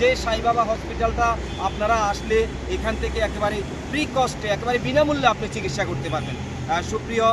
যে সাই বাবা হসপিটালটা আপনারা আসলে এখান থেকে একেবারে ফ্রি কস্টে একেবারে বিনামূল্যে আপনি চিকিৎসা করতে পারবেন। সুপ্রিয়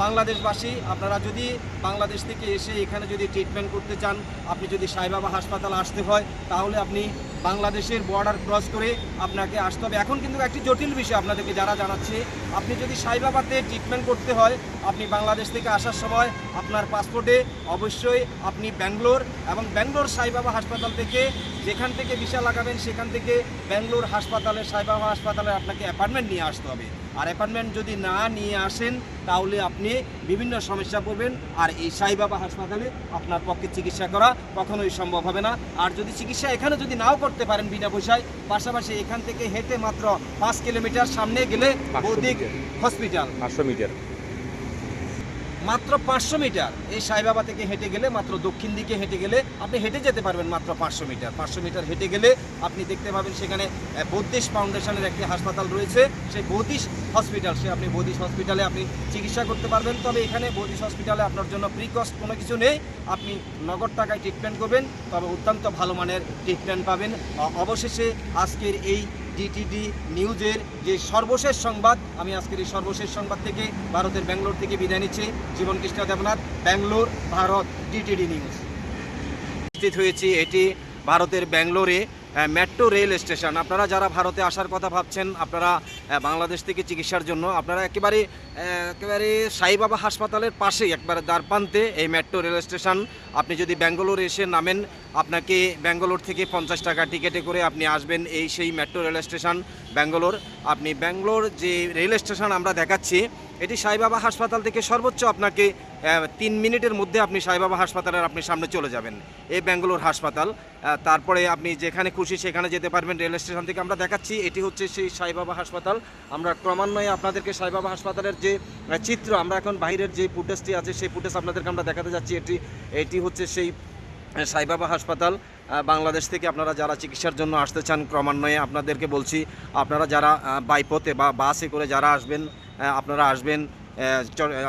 বাংলাদেশবাসী, আপনারা যদি বাংলাদেশ থেকে এসে এখানে যদি ট্রিটমেন্ট করতে চান, আপনি যদি সাই বাবা হাসপাতাল আসতে হয় তাহলে আপনি বাংলাদেশের বর্ডার ক্রস করে আপনাকে আসতে হবে। এখন কিন্তু একটি জটিল বিষয় আপনাদেরকে যারা জানাচ্ছি, আপনি যদি সাই বাবাতে ট্রিটমেন্ট করতে হয়, আপনি বাংলাদেশ থেকে আসার সময় আপনার পাসপোর্টে অবশ্যই আপনি ব্যাঙ্গালোর এবং ব্যাঙ্গালোর সাই বাবা হাসপাতাল থেকে যেখান থেকে ভিসা লাগাবেন সেখান থেকে ব্যাঙ্গালোর হাসপাতালে সাই বাবা হাসপাতালে আপনাকে অ্যাপয়েন্টমেন্ট নিয়ে আসতে হবে। আর অ্যাপয়েন্টমেন্ট যদি না নিয়ে আসেন তাহলে আপনি বিভিন্ন সমস্যা পড়বেন, আর এই সাই বাবা হাসপাতালে আপনার পক্ষে চিকিৎসা করা কখনোই সম্ভব হবে না। আর যদি চিকিৎসা এখানে যদি নাও করতে পারেন বিনা পয়সায়, পাশাপাশি এখান থেকে হেঁটে মাত্র 5 কিলোমিটার সামনে গেলে বৌদ্ধিক হসপিটাল 500 মিটার, মাত্র 500 মিটার এই সাই বাবা থেকে হেঁটে গেলে, মাত্র দক্ষিণ দিকে হেঁটে গেলে আপনি হেঁটে যেতে পারবেন মাত্র 500 মিটার। 500 মিটার হেঁটে গেলে আপনি দেখতে পাবেন সেখানে বৌদ্ধিশ ফাউন্ডেশনের একটি হাসপাতাল রয়েছে, সেই বৌদ্ধিশ হসপিটাল, আপনি বৌদ্ধিশ হসপিটালে আপনি চিকিৎসা করতে পারবেন। তবে এখানে বৌদ্ধিশ হসপিটালে আপনার জন্য প্রি কস্ট কোনো কিছু নেই, আপনি নগদ টাকায় ট্রিটমেন্ট করবেন, তবে অত্যন্ত ভালো মানের ট্রিটমেন্ট পাবেন। অবশেষে আজকের এই ডিটিডি নিউজের যে সর্বশেষ সংবাদ, আমি আজকের এই সর্বশেষ সংবাদ থেকে ভারতের ব্যাঙ্গালোর থেকে বিদায় নিচ্ছি। জীবন কৃষ্ণ দেবনাথ, ব্যাঙ্গালোর, ভারত, ডিটিডি নিউজ। উপস্থিত হয়েছি এটি ভারতের ব্যাঙ্গালোরে মেট্রো রেল স্টেশন। আপনারা যারা ভারতে আসার কথা ভাবছেন, আপনারা বাংলাদেশ থেকে চিকিৎসার জন্য, আপনারা একেবারে সাই বাবা হাসপাতালের পাশেই একবারে দ্বারপ্রান্তে এই মেট্রো রেল স্টেশন। আপনি যদি ব্যাঙ্গালোর এসে নামেন, আপনাকে ব্যাঙ্গালোর থেকে 50 টাকা টিকেটে করে আপনি আসবেন এই সেই মেট্রো রেল স্টেশন ব্যাঙ্গালোর। আপনি ব্যাঙ্গালোর যে রেল স্টেশন আমরা দেখাচ্ছি, এটি সাই বাবা হাসপাতাল থেকে সর্বোচ্চ আপনাকে 3 মিনিটের মধ্যে আপনি সাই বাবা হাসপাতালের আপনি সামনে চলে যাবেন, এই ব্যাঙ্গালোর হাসপাতাল। তারপরে আপনি যেখানে খুশি সেখানে যেতে পারবেন রেল স্টেশন থেকে। আমরা দেখাচ্ছি এটি হচ্ছে সেই সাই বাবা হাসপাতাল। আমরা ক্রমান্বয়ে আপনাদেরকে সাই বাবা হাসপাতালের যে চিত্র, আমরা এখন বাইরের যে ফুটেজটি আছে সেই ফুটেজ আপনাদেরকে আমরা দেখাতে যাচ্ছি। এটি হচ্ছে সেই সাই বাবা হাসপাতাল। বাংলাদেশ থেকে আপনারা যারা চিকিৎসার জন্য আসতে চান, ক্রমান্বয়ে আপনাদেরকে বলছি, আপনারা যারা বাইপথে বা বাসে করে যারা আসবেন, আপনারা আসবেন।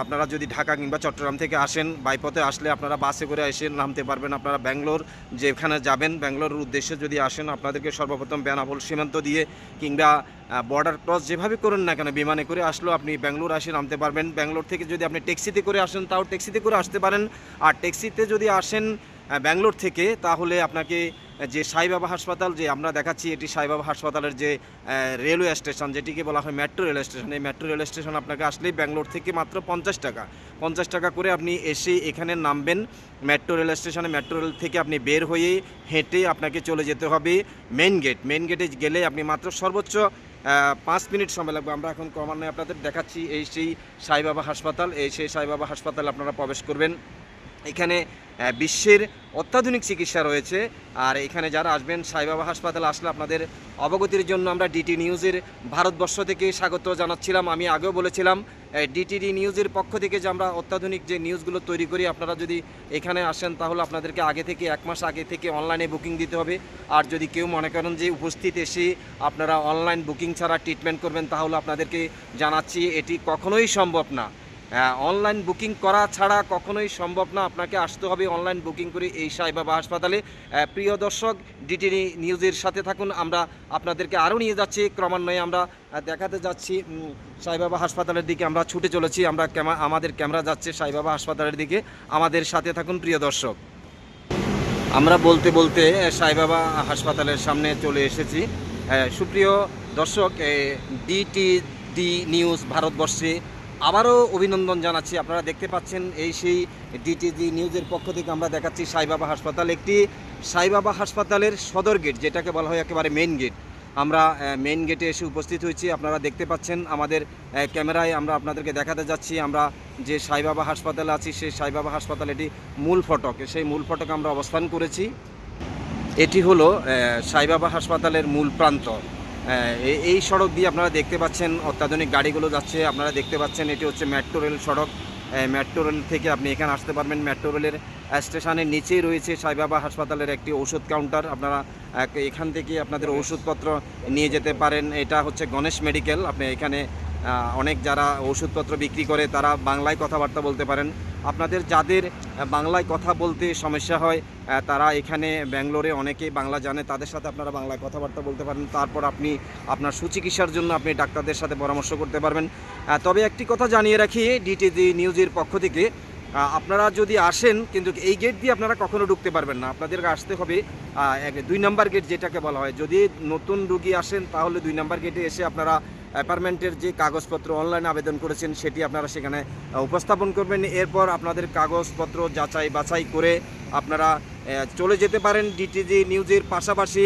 আপনারা যদি ঢাকা কিংবা চট্টগ্রাম থেকে আসেন, বাইপথে আসলে আপনারা বাসে করে এসে নামতে পারবেন। আপনারা ব্যাঙ্গালোর যেখানে যাবেন, ব্যাঙ্গালোরের উদ্দেশ্যে যদি আসেন, আপনাদেরকে সর্বপ্রথম বেনাপোল সীমান্ত দিয়ে কিংবা বর্ডার ক্রস যেভাবে করেন না কেন, বিমানে করে আসলেও আপনি ব্যাঙ্গালোর আসে নামতে পারবেন। ব্যাঙ্গালোর থেকে যদি আপনি ট্যাক্সিতে করে আসেন, তাও ট্যাক্সিতে করে আসতে পারেন। আর ট্যাক্সিতে যদি আসেন ব্যাঙ্গালোর থেকে, তাহলে আপনাকে যে সাই বাবা হাসপাতাল যে আমরা দেখাচ্ছি, এটি সাই বাবা হাসপাতালের যে রেলওয়ে স্টেশন, যেটিকে বলা হয় মেট্রো রেল স্টেশন, এই মেট্রো রেল স্টেশন আপনাকে আসলেই ব্যাঙ্গালোর থেকে মাত্র 50 টাকা করে আপনি এসে এখানে নামবেন মেট্রো রেল স্টেশনে। মেট্রো রেল থেকে আপনি বের হয়ে হেঁটে আপনাকে চলে যেতে হবে মেন গেট। মেন গেটে গেলে আপনি মাত্র সর্বোচ্চ 5 মিনিট সময় লাগবে। আমরা এখন ক্রমান্বয়ে আপনাদের দেখাচ্ছি এই সেই সাই বাবা হাসপাতাল। এই সেই সাই বাবা হাসপাতালে আপনারা প্রবেশ করবেন। এখানে বিশ্বের অত্যাধুনিক চিকিৎসা রয়েছে। আর এখানে যারা আসবেন, সাই বাবা হাসপাতাল আসলে আপনাদের অবগতির জন্য আমরা ডিটি নিউজের ভারতবর্ষ থেকে স্বাগত জানাচ্ছিলাম। আমি আগেও বলেছিলাম ডিটিডি নিউজের পক্ষ থেকে যে আমরা অত্যাধুনিক যে নিউজগুলো তৈরি করি, আপনারা যদি এখানে আসেন তাহলে আপনাদেরকে আগে থেকে 1 মাস আগে থেকে অনলাইনে বুকিং দিতে হবে। আর যদি কেউ মনে করেন যে উপস্থিত এসে আপনারা অনলাইন বুকিং ছাড়া ট্রিটমেন্ট করবেন, তাহলে আপনাদেরকে জানাচ্ছি এটি কখনোই সম্ভব না। অনলাইন বুকিং করা ছাড়া কখনোই সম্ভব না, আপনাকে আসতে হবে অনলাইন বুকিং করে এই সাই বাবা হাসপাতালে। প্রিয় দর্শক, ডিটিডি নিউজের সাথে থাকুন। আমরা আপনাদেরকে আরও নিয়ে যাচ্ছি, ক্রমান্বয়ে আমরা দেখাতে যাচ্ছি সাই বাবা হাসপাতালের দিকে। আমরা ছুটে চলেছি, আমাদের ক্যামেরা যাচ্ছে সাই বাবা হাসপাতালের দিকে। আমাদের সাথে থাকুন প্রিয় দর্শক। আমরা বলতে বলতে সাই বাবা হাসপাতালের সামনে চলে এসেছি। সুপ্রিয় দর্শক, ডিটিডি নিউজ ভারতবর্ষে আবারও অভিনন্দন জানাচ্ছি। আপনারা দেখতে পাচ্ছেন এই সেই ডিটিডি নিউজের পক্ষ থেকে আমরা দেখাচ্ছি সাই বাবা হাসপাতাল, একটি সাই বাবা হাসপাতালের সদর গেট, যেটাকে বলা হয় একেবারে মেন গেট। আমরা মেন গেটে এসে উপস্থিত হয়েছি। আপনারা দেখতে পাচ্ছেন আমাদের ক্যামেরায় আমরা আপনাদেরকে দেখাতে যাচ্ছি আমরা যে সাই বাবা হাসপাতালে আছি, সেই সাই বাবা হাসপাতাল এটি মূল ফটক। সেই মূল ফটকে আমরা অবস্থান করেছি। এটি হলো সাই বাবা হাসপাতালের মূল প্রান্ত। এই সড়ক দিয়ে আপনারা দেখতে পাচ্ছেন অত্যাধুনিক গাড়িগুলো যাচ্ছে। আপনারা দেখতে পাচ্ছেন এটি হচ্ছে মেট্রো রেল সড়ক। মেট্রো রেল থেকে আপনি এখানে আসতে পারবেন। মেট্রো রেলের স্টেশনের নিচেই রয়েছে সাই বাবা হাসপাতালের একটি ওষুধ কাউন্টার। আপনারা এখান থেকে আপনাদের ওষুধপত্র নিয়ে যেতে পারেন। এটা হচ্ছে গণেশ মেডিকেল। আপনি এখানে অনেক যারা ওষুধপত্র বিক্রি করে তারা বাংলায় কথাবার্তা বলতে পারেন। আপনাদের যাদের বাংলায় কথা বলতে সমস্যা হয় তারা এখানে ব্যাঙ্গালোরে অনেকেই বাংলা জানে, তাদের সাথে আপনারা বাংলায় কথাবার্তা বলতে পারেন। তারপর আপনি আপনার সুচিকিৎসার জন্য আপনি ডাক্তারদের সাথে পরামর্শ করতে পারবেন। তবে একটি কথা জানিয়ে রাখি, ডিটিজি নিউজের পক্ষ থেকে আপনারা যদি আসেন, কিন্তু এই গেট দিয়ে আপনারা কখনো ঢুকতে পারবেন না, আপনাদেরকে আসতে হবে 2 নম্বর গেট যেটাকে বলা হয়। যদি নতুন রুগী আসেন তাহলে 2 নম্বর গেটে এসে আপনারা অ্যাপার্টমেন্টের যে কাগজপত্র অনলাইনে আবেদন করেছেন সেটি আপনারা সেখানে উপস্থাপন করবেন। এরপর আপনাদের কাগজপত্র যাচাই বাছাই করে আপনারা চলে যেতে পারেন। ডিটিজি নিউজের পাশাপাশি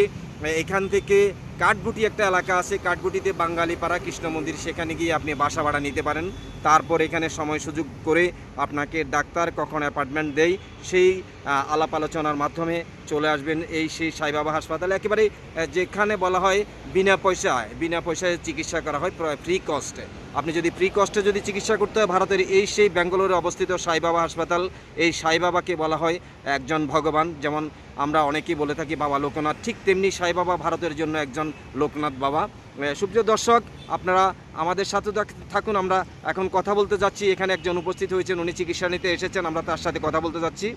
এখান থেকে কাঠগুটি একটা এলাকা আছে, কাঠগুটিতে বাঙালি পাড়া কৃষ্ণ মন্দির, সেখানে গিয়ে আপনি বাসা ভাড়া নিতে পারেন। তারপর এখানে সময় সুযোগ করে আপনাকে ডাক্তার কখন অ্যাপয়েন্টমেন্ট দেয় সেই আলাপ আলোচনার মাধ্যমে চলে আসবেন সেই সাই বাবা হাসপাতালে, একেবারে যেখানে বলা হয় বিনা পয়সায় চিকিৎসা করা হয়, ফ্রি কস্টে। আপনি যদি ফ্রি কস্টে যদি চিকিৎসা করতে হয়, ভারতের সেই ব্যাঙ্গালোরে অবস্থিত সাই বাবা হাসপাতাল, এই সাই বাবাকে বলা হয় একজন ভগবান। যেমন আমরা অনেকেই বলে থাকি বাবা লোকনাথ, ঠিক তেমনি সাই বাবা ভারতের জন্য একজন লোকনাথ বাবা। সুপ্রিয় দর্শক, আপনারা আমাদের সাথে থাকুন। আমরা এখন কথা বলতে যাচ্ছি, এখানে একজন উপস্থিত হয়েছেন, উনি চিকিৎসা নিতে এসেছেন, আমরা তার সাথে কথা বলতে যাচ্ছি।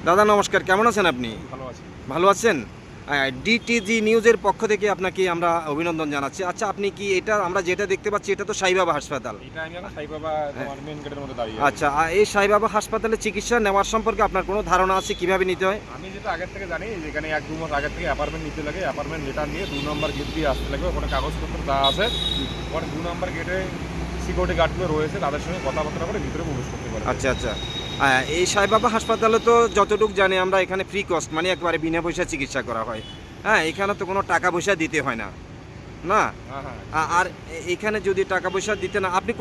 দাদা নমস্কার, কেমন আছেন আপনি? ভালো আছি। ভালো আছেন? ডিটিজি নিউজের পক্ষ থেকে আপনাকে আমরা অভিনন্দন জানাচ্ছি। আচ্ছা, আপনি কি এটা আমরা যেটা দেখতে পাচ্ছি এটা তো সাই বাবা হাসপাতাল? এটা আমি এখন সাই বাবা তোমার মেইন গেটের মধ্যে দাঁড়িয়ে আচ্ছা, এই সাই বাবা হাসপাতালে চিকিৎসা নেওয়ার সম্পর্কে আপনার কোনো ধারণা আছে কিভাবে নিতে হয়? আমি যেটা আগের থেকে জানি, যেখানে 1-2 মাস আগের থেকে অ্যাপার্টমেন্ট নিতে লাগে, অ্যাপার্টমেন্ট লেটার নিয়ে 2 নম্বর গেট দিয়ে আসতে লাগবে। ওখানে কাগজপত্র দেওয়া আছে, ওখানে 2 নম্বর গেটে সিকিউরিটি গার্ডগুলো রয়েছে, তাদের সঙ্গে কথাবার্তা করে ভিতরে প্রবেশ করতে পারে। আচ্ছা আচ্ছা, এই সাই বাবা হাসপাতালে তো যতটুকু জানি আমরা এখানে ফ্রি কস্ট, মানে একবারে বিনা পয়সা চিকিৎসা করা হয়। হ্যাঁ, এখানে তো কোনো টাকা পয়সা দিতে হয় না, না? হ্যাঁ হ্যাঁ। আর এখানে যদি টাকা পয়সা দিতে না, আপনি